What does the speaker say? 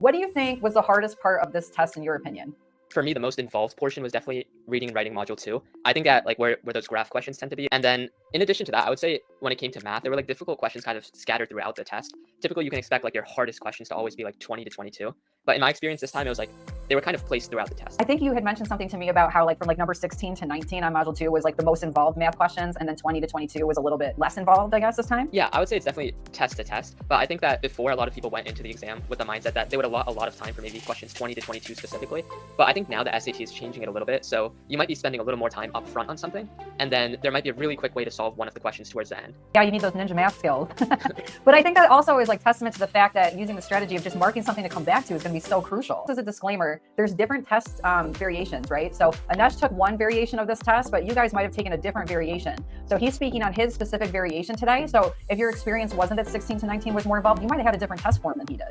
What do you think was the hardest part of this test in your opinion? For me, the most involved portion was definitely reading and writing module 2. I think that like where those graph questions tend to be. And then in addition to that, I would say when it came to math, there were like difficult questions kind of scattered throughout the test. Typically, you can expect like your hardest questions to always be like 20 to 22. But in my experience this time, it was like they were kind of placed throughout the test. I think you had mentioned something to me about how like from like number 16 to 19 on module 2 was like the most involved math questions, and then 20 to 22 was a little bit less involved, I guess, this time. Yeah, I would say it's definitely test to test. But I think that before, a lot of people went into the exam with the mindset that they would allot a lot of time for maybe questions 20 to 22 specifically. But I think now the SAT is changing it a little bit. So you might be spending a little more time up front on something, and then there might be a really quick way to solve one of the questions towards the end. Yeah, you need those ninja math skills. But I think that also is like testament to the fact that using the strategy of just marking something to come back to is going to be so crucial. As a disclaimer, there's different test variations, right? So Inesh took one variation of this test, but you guys might have taken a different variation. So he's speaking on his specific variation today. So if your experience wasn't that 16 to 19 was more involved, you might have had a different test form than he did.